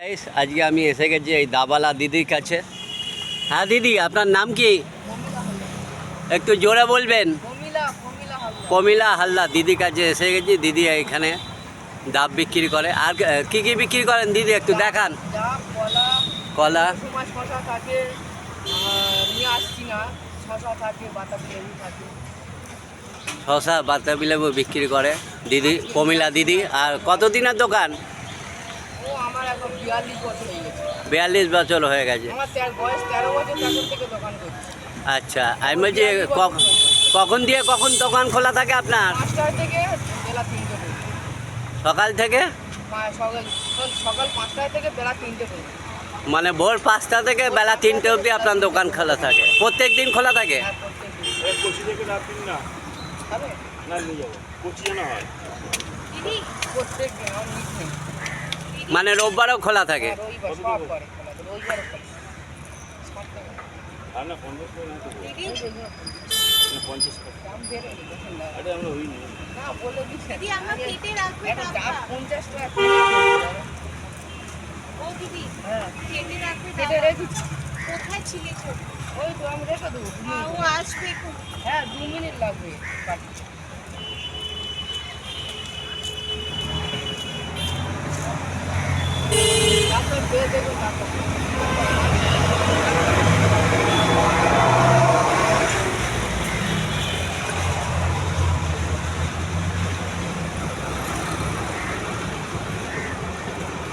আজকে আমি এসে গেছি এই দাবালা দিদির কাছে। হ্যাঁ দিদি, আপনার নাম কি? একটু জোরে বলবেন। প্রমিলা হালদার দিদির কাছে এসে গেছি। দিদি এখানে ডাব বিক্রি করে। আর কি কি বিক্রি করেন দিদি একটু দেখান। কলা, শশা, বাতাবি লেবু বিক্রি করে দিদি, প্রমিলা দিদি। আর কতদিনের দোকান? 42 বছর হয়ে গেছে। আচ্ছা, আমি বলছি কখন দিয়ে কখন দোকান খোলা থাকে আপনার? সকাল থেকে সকাল 5টা থেকে বেলা 3টে পর্যন্ত। মানে ভোর 5টা থেকে বেলা 3টে অবধি আপনার দোকান খোলা থাকে? প্রত্যেক দিন খোলা থাকে? মানে রোববারও খোলা থাকে? কোথায় ছিলে? ওই তো আমি রেখে দেবো। ও আসবে। হ্যাঁ, 2 মিনিট লাগবে।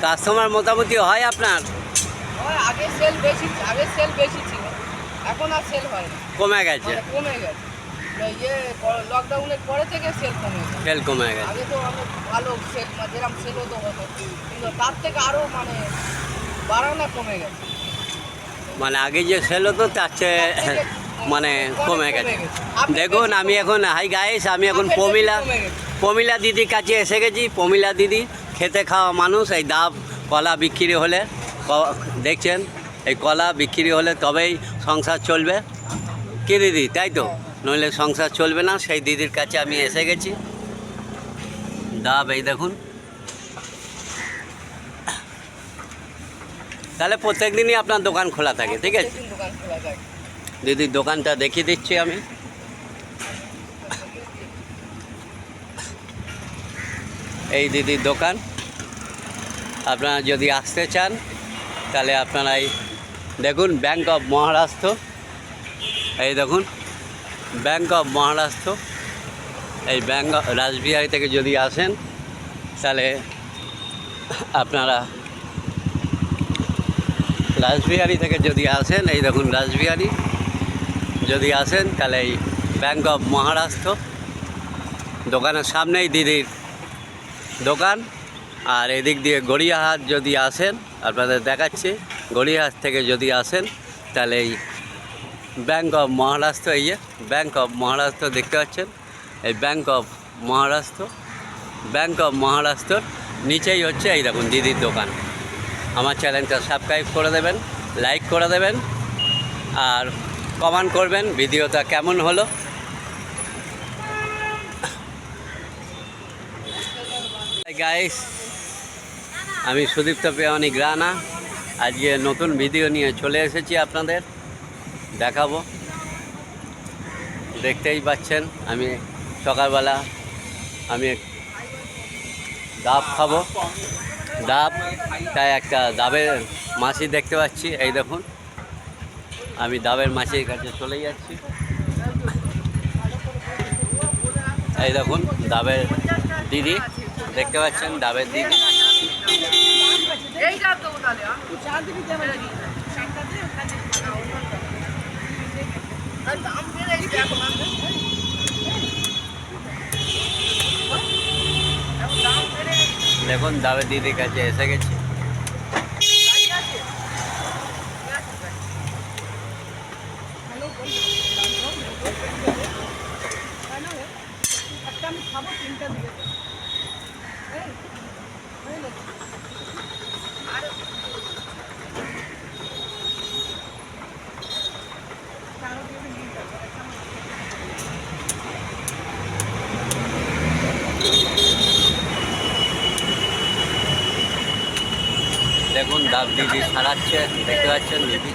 কাস্টমার মোটামুটি হয় আপনার? আগে সেল বেশি ছিল, এখন আর সেল হয় না, কমে গেছে? কমে গেছে। লকডাউনের পরে থেকে সেল কমে গেছে। আগে তো অনেক ভালো সেল, যেরকম সেল হতো কিন্তু তার থেকে আরও বাড়ানো কমে গেছে। মানে আগে যে সেল হতো তার চেয়ে মানে কমে গেছে। দেখুন আমি এখন হাই গাইস, আমি এখন প্রমিলা দিদির কাছে এসে গেছি। প্রমিলা দিদি খেতে খাওয়া মানুষ। এই ডাব কলা বিক্রি হলে, দেখছেন এই কলা বিক্রি হলে তবেই সংসার চলবে। কি দিদি, তাই তো? নইলে সংসার চলবে না। সেই দিদির কাছে আমি এসে গেছি। ডাব এই দেখুন। তাহলে প্রত্যেক দিনই আপনার দোকান খোলা থাকে? ঠিক আছে দিদির দোকানটা দেখিয়ে দিচ্ছি আমি। এই দিদির দোকান। আপনারা যদি আসতে চান তাহলে আপনারাই দেখুন, ব্যাংক অফ মহারাষ্ট্র। এই দেখুন ব্যাংক অফ মহারাষ্ট্র। এই ব্যাংক রাসবিহারী থেকে যদি আসেন তাহলে আপনারা রাসবিহারী থেকে যদি আসেন, এই দেখুন রাসবিহারী যদি আসেন তাহলে এই ব্যাংক অফ মহারাষ্ট্র দোকানের সামনেই দিদির দোকান। আর এদিক দিয়ে গড়িয়াহাট যদি আসেন, আপনাদের দেখাচ্ছি, গড়িয়াহাট থেকে যদি আসেন তাহলে এই ব্যাংক অফ মহারাষ্ট্র, এই যে ব্যাংক অফ মহারাষ্ট্র দেখতে পাচ্ছেন। এই ব্যাংক অফ মহারাষ্ট্রর নিচেই হচ্ছে এই দেখুন দিদির দোকান। আমার চ্যানেলটা সাবস্ক্রাইব করে দেবেন, লাইক করে দেবেন আর কমেন্ট করবেন ভিডিওটা কেমন হলো। গাইস, আমি সুদীপ্ত প্রিয়ামণি গ্রানা আজকে নতুন ভিডিও নিয়ে চলে এসেছি আপনাদের দেখাবো। দেখতেই পাচ্ছেন আমি সকালবেলা আমি ডাব খাবো। ডাব, তাই একটা ডাবের মাছি দেখতে পাচ্ছি। এই দেখুন আমি ডাবের মাছির কাছে চলে যাচ্ছি। এই দেখুন ডাবের দিদি দেখতে পাচ্ছেন, ডাবের দিদি। দেখুন ডাবের দিদির কাছে এসে গেছি। দেখুন দিদি সারাচ্ছে, দেখতে পাচ্ছেন দিদি।